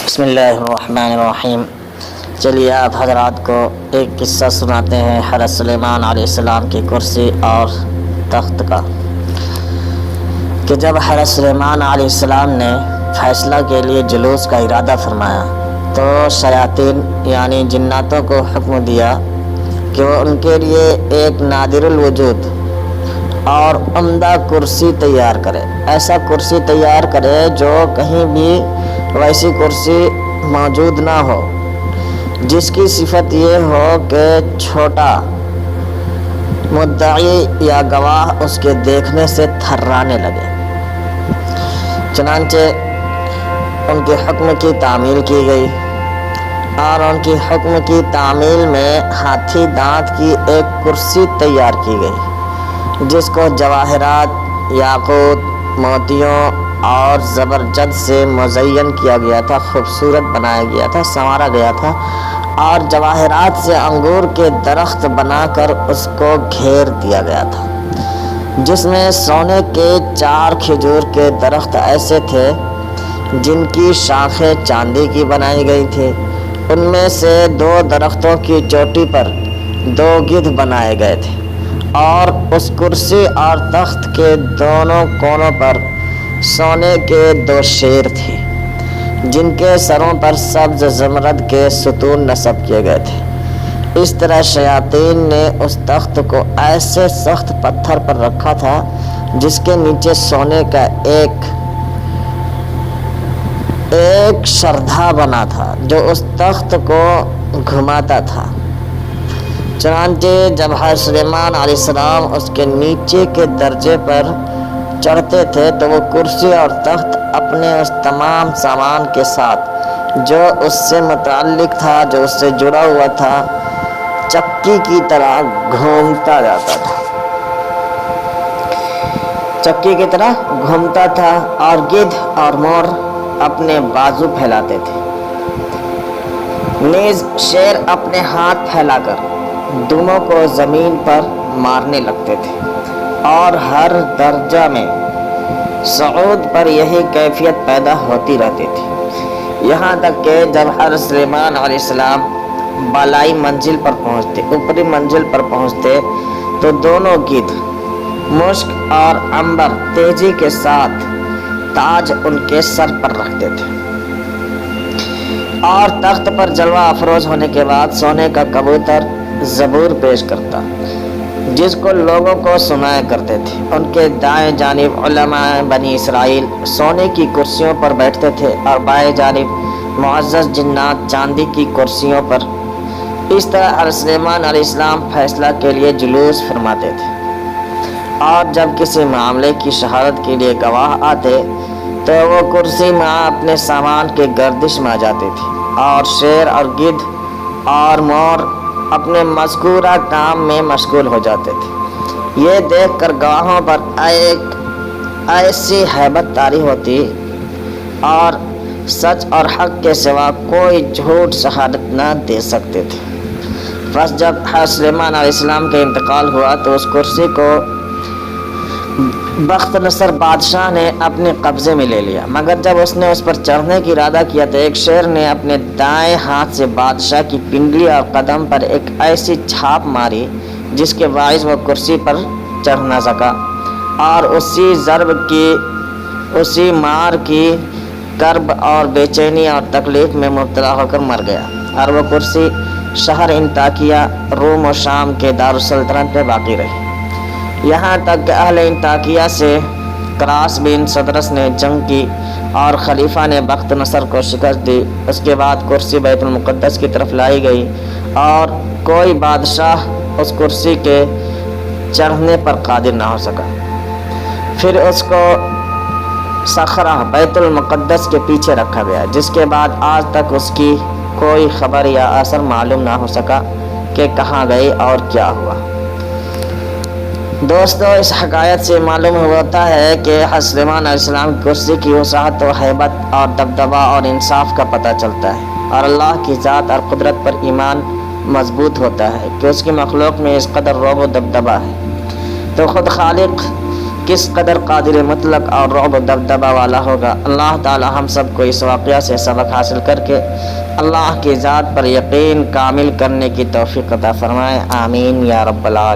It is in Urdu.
بسم اللہ الرحمن الرحیم۔ چلیے آپ حضرات کو ایک قصہ سناتے ہیں حضرت سلیمان علیہ السلام کی کرسی اور تخت کا، کہ جب حضرت سلیمان علیہ السلام نے فیصلہ کے لیے جلوس کا ارادہ فرمایا تو شیاطین یعنی جناتوں کو حکم دیا کہ وہ ان کے لیے ایک نادر الوجود اور عمدہ کرسی تیار کرے، ایسا کرسی تیار کرے جو کہیں بھی ویسی کرسی موجود نہ ہو، جس کی صفت یہ ہو کہ چھوٹا مدعی یا گواہ اس کے دیکھنے سے تھرانے لگے۔ چنانچہ ان کے حکم کی تعمیل کی گئی اور ان کی حکم کی تعمیل میں ہاتھی دانت کی ایک کرسی تیار کی گئی، جس کو جواہرات، یاقوت، موتیوں اور زبرجد سے مزین کیا گیا تھا، خوبصورت بنایا گیا تھا، سنوارا گیا تھا، اور جواہرات سے انگور کے درخت بنا کر اس کو گھیر دیا گیا تھا، جس میں سونے کے 4 کھجور کے درخت ایسے تھے جن کی شاخیں چاندی کی بنائی گئی تھی۔ ان میں سے 2 درختوں کی چوٹی پر 2 گدھ بنائے گئے تھے، اور اس کرسی اور تخت کے دونوں کونوں پر سونے کے 2 شیر تھے، جن کے سروں پر سبز زمرد کے ستون نصب کیے گئے تھے۔ اس طرح شیاطین نے اس تخت کو ایسے سخت پتھر پر رکھا تھا جس کے نیچے سونے کا ایک شردھا بنا تھا جو اس تخت کو گھماتا تھا۔ چنانچہ جب حضرت سلیمان علیہ السلام اس کے نیچے کے درجے پر چڑھتے تھے تو وہ کرسی اور تخت اپنے اس تمام سامان کے ساتھ جو اس سے متعلق تھا، جو اس سے جڑا ہوا تھا، چکی کی طرح گھومتا جاتا تھا، چکی کی طرح گھومتا تھا، اور گدھ اور مور اپنے بازو پھیلاتے تھے، نیز شیر اپنے ہاتھ پھیلا کر دونوں کو زمین پر مارنے لگتے تھے، اور ہر درجہ میں صعود پر یہی کیفیت پیدا ہوتی رہتی تھی، یہاں تک کہ جب حضرت سلیمان علیہ السلام بالائی منزل پر پہنچتے، اوپری منزل پر پہنچتے تو دونوں گدھ مشک اور عنبر تیزی کے ساتھ تاج ان کے سر پر رکھتے تھے، اور تخت پر جلوہ افروز ہونے کے بعد سونے کا کبوتر زبور پیش کرتا، جس کو لوگوں کو سنایا کرتے تھے۔ ان کے دائیں جانب علماء بنی اسرائیل سونے کی کرسیوں پر بیٹھتے تھے، اور بائیں جانب معزز جنات چاندی کی کرسیوں پر۔ اس طرح حضرت سلیمان علیہ السلام فیصلہ کے لیے جلوس فرماتے تھے، اور جب کسی معاملے کی شہادت کے لیے گواہ آتے تو وہ کرسی میں اپنے سامان کے گردش میں آ جاتے تھے، اور شیر اور گدھ اور مور اپنے مذکورہ کام میں مشغول ہو جاتے تھے۔ یہ دیکھ کر گواہوں پر ایک ایسی حیبت طاری ہوتی اور سچ اور حق کے سوا کوئی جھوٹ شہادت نہ دے سکتے تھے۔ بس جب حضرت سلیمان علیہ السلام کا انتقال ہوا تو اس کرسی کو بخت نصر بادشاہ نے اپنے قبضے میں لے لیا، مگر جب اس نے اس پر چڑھنے کی ارادہ کیا تو ایک شیر نے اپنے دائیں ہاتھ سے بادشاہ کی پنڈلی اور قدم پر ایک ایسی چھاپ ماری جس کے باعث وہ کرسی پر چڑھ نہ سکا، اور اسی ضرب کی، اسی مار کی کرب اور بے چینی اور تکلیف میں مبتلا ہو کر مر گیا، اور وہ کرسی شہر انطاکیہ روم و شام کے دارالسلطنت میں باقی رہی، یہاں تک کہ اہل انطاکیہ سے کراس بن صدرس نے جنگ کی اور خلیفہ نے بخت نصر کو شکست دی۔ اس کے بعد کرسی بیت المقدس کی طرف لائی گئی، اور کوئی بادشاہ اس کرسی کے چڑھنے پر قادر نہ ہو سکا۔ پھر اس کو صخرہ بیت المقدس کے پیچھے رکھا گیا، جس کے بعد آج تک اس کی کوئی خبر یا اثر معلوم نہ ہو سکا کہ کہاں گئی اور کیا ہوا۔ دوستو، اس حکایت سے معلوم ہوتا ہے کہ حضرت سلیمان علیہ السلام کی کرسی کی وسعت و ہیبت اور دبدبہ اور انصاف کا پتہ چلتا ہے، اور اللہ کی ذات اور قدرت پر ایمان مضبوط ہوتا ہے کہ اس کی مخلوق میں اس قدر رعب و دبدبہ ہے، تو خود خالق کس قدر قادر مطلق اور رعب و دبدبہ والا ہوگا۔ اللہ تعالی ہم سب کو اس واقعہ سے سبق حاصل کر کے اللہ کی ذات پر یقین کامل کرنے کی توفیق عطا فرمائے، آمین یا رب العالمین۔